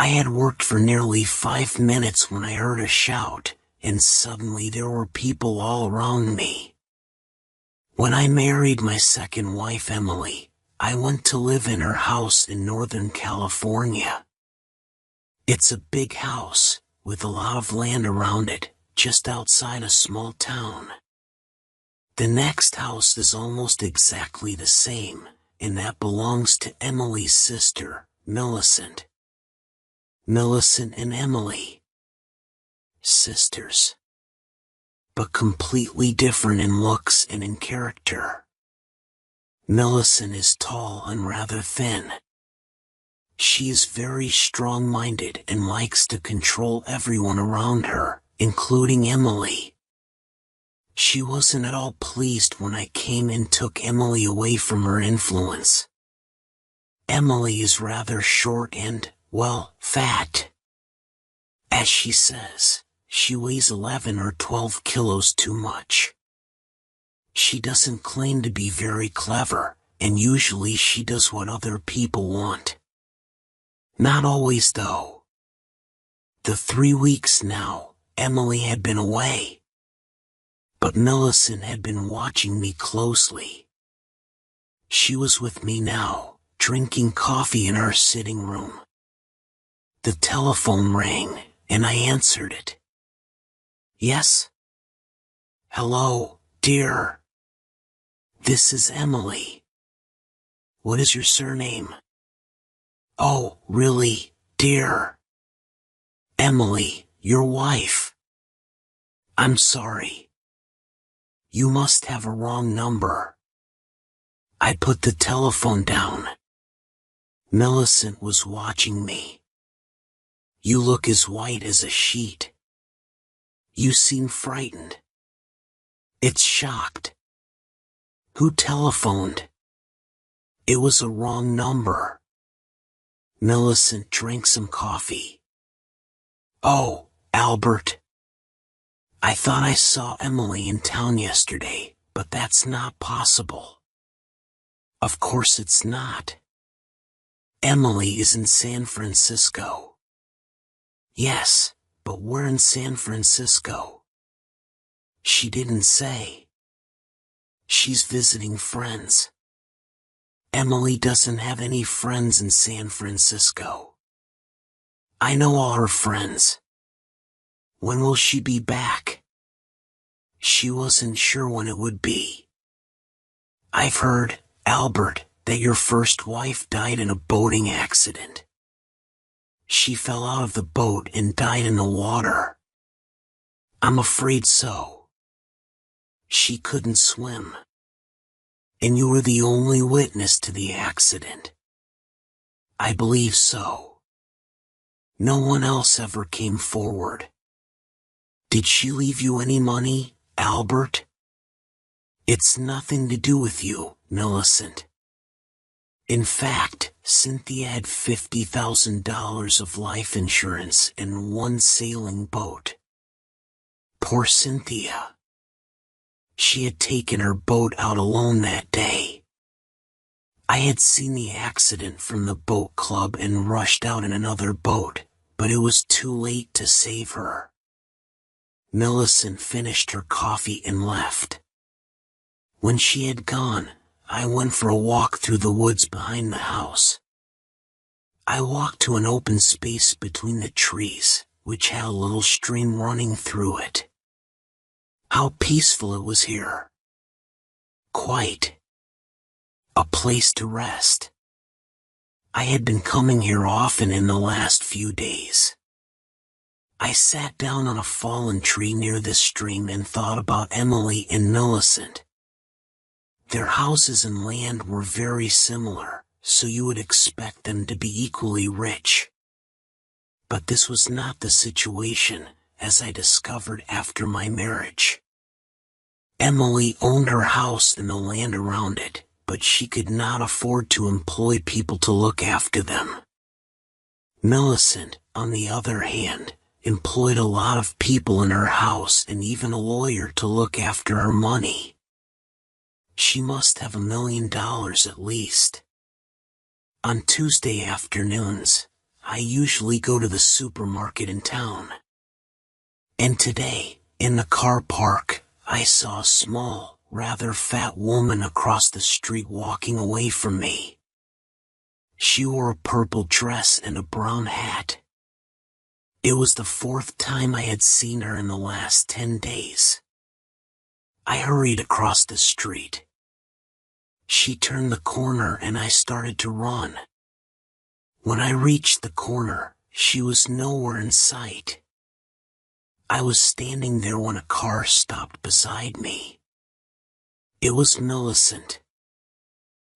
I had worked for nearly 5 minutes when I heard a shout, and suddenly there were people all around me. When I married my second wife, Emily, I went to live in her house in Northern California. It's a big house, with a lot of land around it, just outside a small town. The next house is almost exactly the same, and that belongs to Emily's sister, Millicent. Millicent and Emily. Sisters. But completely different in looks and in character. Millicent is tall and rather thin. She is very strong-minded and likes to control everyone around her, including Emily. She wasn't at all pleased when I came and took Emily away from her influence. Emily is rather short and, well, fat. As she says, she weighs 11 or 12 kilos too much. She doesn't claim to be very clever, and usually she does what other people want. Not always, though. The 3 weeks now, Emily had been away. But Millicent had been watching me closely. She was with me now, drinking coffee in our sitting room. The telephone rang, and I answered it. Yes? Hello, dear. This is Emily. What is your surname? Oh, really, dear? Emily, your wife. I'm sorry. You must have a wrong number. I put the telephone down. Millicent was watching me. You look as white as a sheet. You seem frightened. It's shocked. Who telephoned? It was a wrong number. Millicent drank some coffee. Oh, Albert. I thought I saw Emily in town yesterday, but that's not possible. Of course it's not. Emily is in San Francisco. Yes, but where in San Francisco? She didn't say. She's visiting friends. Emily doesn't have any friends in San Francisco. I know all her friends. When will she be back? She wasn't sure when it would be. I've heard, Albert, that your first wife died in a boating accident. She fell out of the boat and died in the water. I'm afraid so. She couldn't swim. And you were the only witness to the accident. I believe so. No one else ever came forward. Did she leave you any money, Albert? It's nothing to do with you, Millicent. In fact, Cynthia had $50,000 of life insurance and 1 sailing boat. Poor Cynthia. She had taken her boat out alone that day. I had seen the accident from the boat club and rushed out in another boat, but it was too late to save her. Millicent finished her coffee and left. When she had gone, I went for a walk through the woods behind the house. I walked to an open space between the trees, which had a little stream running through it. How peaceful it was here. Quite. A place to rest. I had been coming here often in the last few days. I sat down on a fallen tree near the stream and thought about Emily and Millicent. Their houses and land were very similar, so you would expect them to be equally rich. But this was not the situation, as I discovered after my marriage. Emily owned her house and the land around it, but she could not afford to employ people to look after them. Millicent, on the other hand, employed a lot of people in her house and even a lawyer to look after her money. She must have $1 million at least. On Tuesday afternoons, I usually go to the supermarket in town. And today, in the car park, I saw a small, rather fat woman across the street walking away from me. She wore a purple dress and a brown hat. It was the fourth time I had seen her in the last 10 days. I hurried across the street. She turned the corner and I started to run. When I reached the corner, she was nowhere in sight. I was standing there when a car stopped beside me. It was Millicent.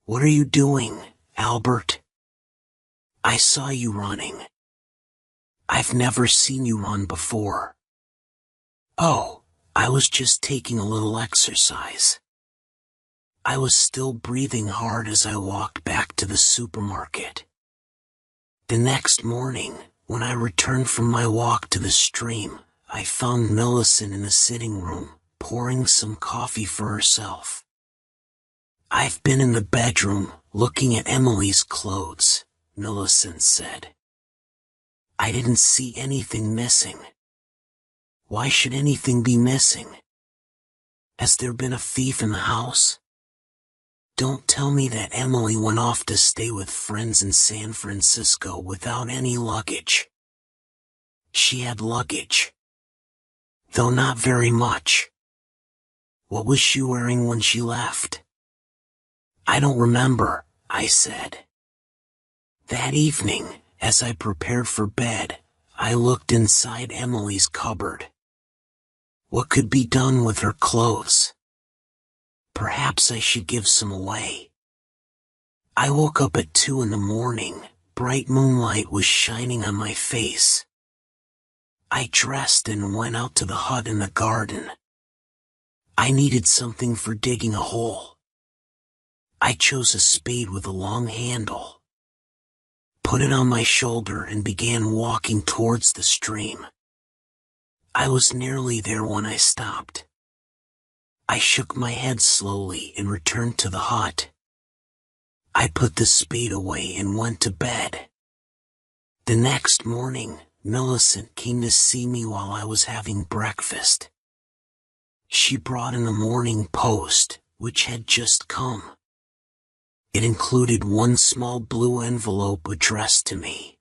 "What are you doing, Albert? I saw you running. I've never seen you run before." "Oh, I was just taking a little exercise." I was still breathing hard as I walked back to the supermarket. The next morning, when I returned from my walk to the stream, I found Millicent in the sitting room, pouring some coffee for herself. "I've been in the bedroom, looking at Emily's clothes," Millicent said. "I didn't see anything missing." "Why should anything be missing? Has there been a thief in the house?" "Don't tell me that Emily went off to stay with friends in San Francisco without any luggage." "She had luggage. Though not very much." "What was she wearing when she left?" "I don't remember," I said. That evening, as I prepared for bed, I looked inside Emily's cupboard. What could be done with her clothes? Perhaps I should give some away. I woke up at 2 in the morning. Bright moonlight was shining on my face. I dressed and went out to the hut in the garden. I needed something for digging a hole. I chose a spade with a long handle, put it on my shoulder and began walking towards the stream. I was nearly there when I stopped. I shook my head slowly and returned to the hut. I put the spade away and went to bed. The next morning, Millicent came to see me while I was having breakfast. She brought in the Morning Post, which had just come. It included one small blue envelope addressed to me.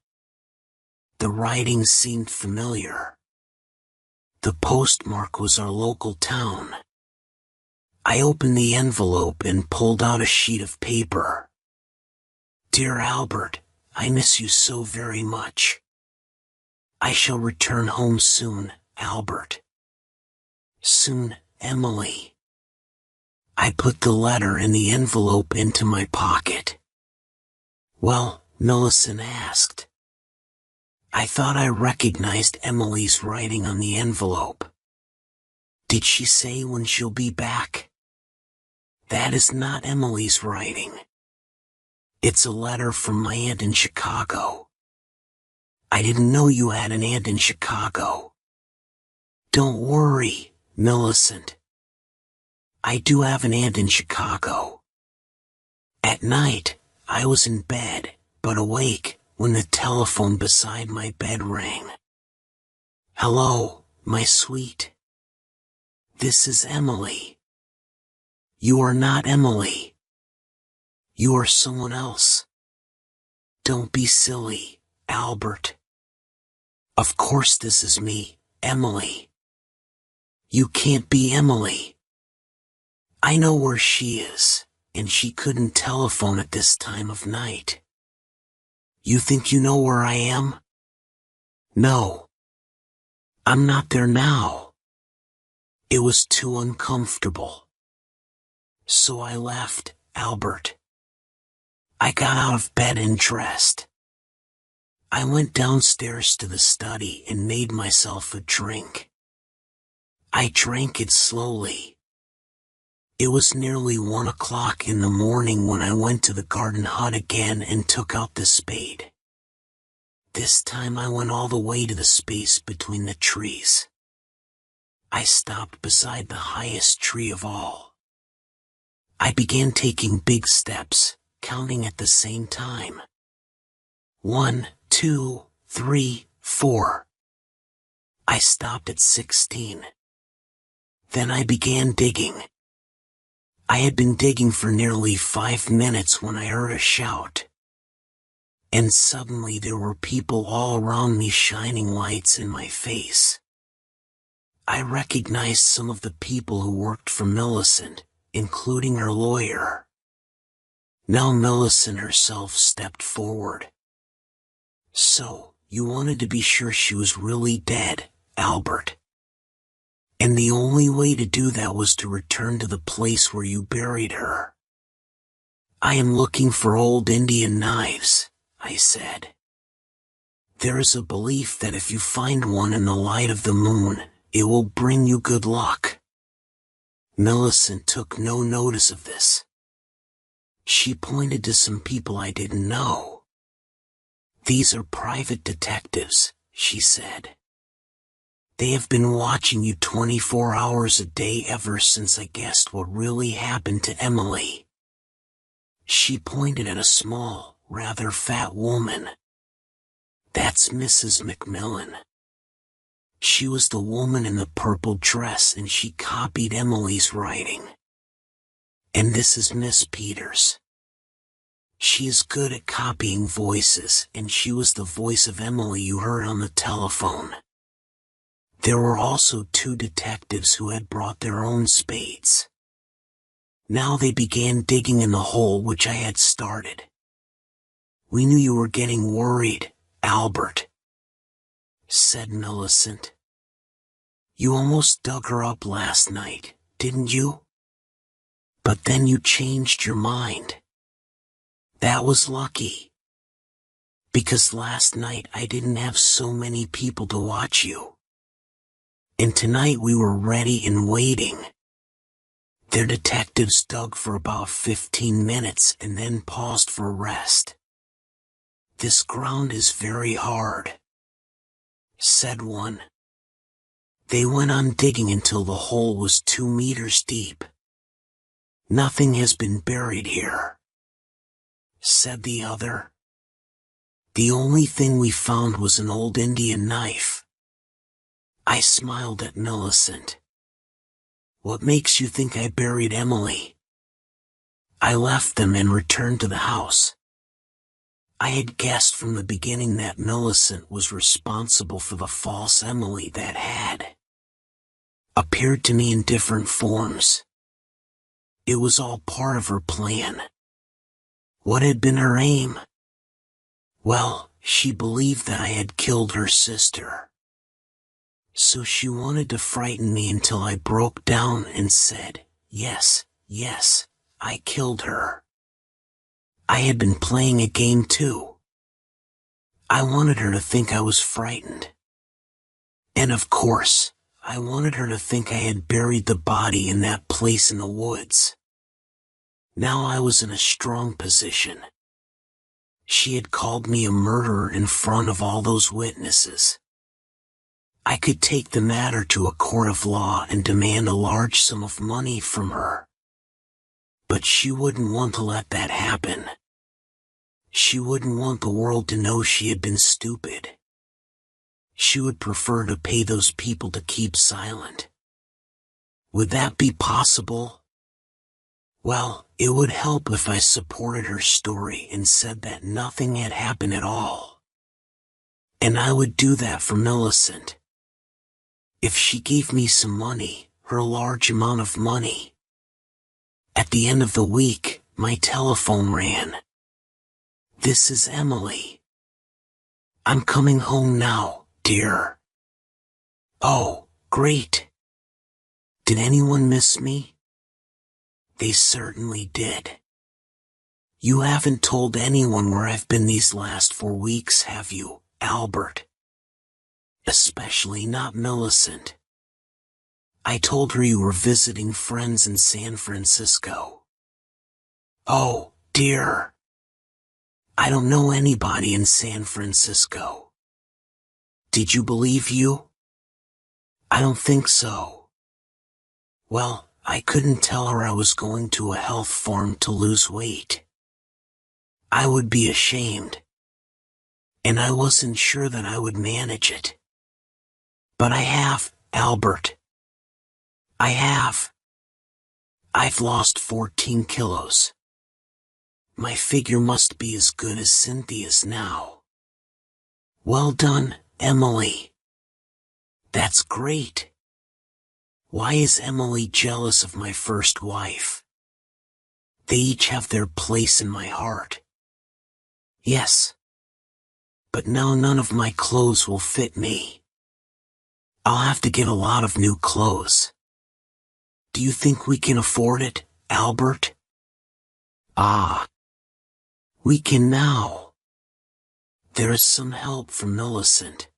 The writing seemed familiar. The postmark was our local town. I opened the envelope and pulled out a sheet of paper. "Dear Albert, I miss you so very much. I shall return home soon, Albert. Soon, Emily." I put the letter and the envelope into my pocket. "Well," Millicent asked. I thought I recognized Emily's writing on the envelope. "Did she say when she'll be back?" "That is not Emily's writing. It's a letter from my aunt in Chicago." "I didn't know you had an aunt in Chicago." "Don't worry, Millicent. I do have an aunt in Chicago." At night, I was in bed, but awake, when the telephone beside my bed rang. "Hello, my sweet. This is Emily." "You are not Emily. You are someone else." "Don't be silly, Albert. Of course this is me, Emily." "You can't be Emily. I know where she is, and she couldn't telephone at this time of night." "You think you know where I am?" "No. I'm not there now." It was too uncomfortable. So I left, Albert. I got out of bed and dressed. I went downstairs to the study and made myself a drink. I drank it slowly. It was nearly 1 o'clock in the morning when I went to the garden hut again and took out the spade. This time I went all the way to the space between the trees. I stopped beside the highest tree of all. I began taking big steps, counting at the same time. 1, 2, 3, 4. I stopped at 16. Then I began digging. I had been digging for nearly 5 minutes when I heard a shout. And suddenly there were people all around me shining lights in my face. I recognized some of the people who worked for Millicent, including her lawyer. Now Millicent herself stepped forward. "So, you wanted to be sure she was really dead, Albert. And the only way to do that was to return to the place where you buried her." "I am looking for old Indian knives," I said. "There is a belief that if you find one in the light of the moon, it will bring you good luck." Millicent took no notice of this. She pointed to some people I didn't know. "These are private detectives," she said. "They have been watching you 24 hours a day ever since I guessed what really happened to Emily." She pointed at a small, rather fat woman. "That's Mrs. McMillan. She was the woman in the purple dress and she copied Emily's writing. And this is Miss Peters. She is good at copying voices, and she was the voice of Emily you heard on the telephone." There were also 2 detectives who had brought their own spades. Now they began digging in the hole which I had started. "We knew you were getting worried, Albert," said Millicent. "You almost dug her up last night, didn't you? But then you changed your mind. That was lucky. Because last night I didn't have so many people to watch you. And tonight we were ready and waiting." Their detectives dug for about 15 minutes and then paused for rest. "This ground is very hard," said one. They went on digging until the hole was 2 meters deep. "Nothing has been buried here," said the other. "The only thing we found was an old Indian knife." I smiled at Millicent. "What makes you think I buried Emily?" I left them and returned to the house. I had guessed from the beginning that Millicent was responsible for the false Emily that had appeared to me in different forms. It was all part of her plan. What had been her aim? Well, she believed that I had killed her sister. So she wanted to frighten me until I broke down and said, yes, I killed her. I had been playing a game too. I wanted her to think I was frightened. And of course, I wanted her to think I had buried the body in that place in the woods. Now I was in a strong position. She had called me a murderer in front of all those witnesses. I could take the matter to a court of law and demand a large sum of money from her. But she wouldn't want to let that happen. She wouldn't want the world to know she had been stupid. She would prefer to pay those people to keep silent. Would that be possible? Well, it would help if I supported her story and said that nothing had happened at all. And I would do that for Millicent. If she gave me some money, her large amount of money. At the end of the week, my telephone rang. "This is Emily. I'm coming home now, dear." Oh, great. Did anyone miss me? They certainly did. You haven't told anyone where I've been these last 4 weeks, have you, Albert? Especially not Millicent. I told her you were visiting friends in San Francisco. Oh, dear. I don't know anybody in San Francisco. Did you believe you? I don't think so. Well, I couldn't tell her I was going to a health farm to lose weight. I would be ashamed. and I wasn't sure that I would manage it. But I have, Albert. I have. I've lost 14 kilos. My figure must be as good as Cynthia's now. Well done, Emily. That's great. Why is Emily jealous of my first wife? They each have their place in my heart. Yes. But now none of my clothes will fit me. I'll have to get a lot of new clothes. Do you think we can afford it, Albert? Ah. We can now. There is some help from Millicent.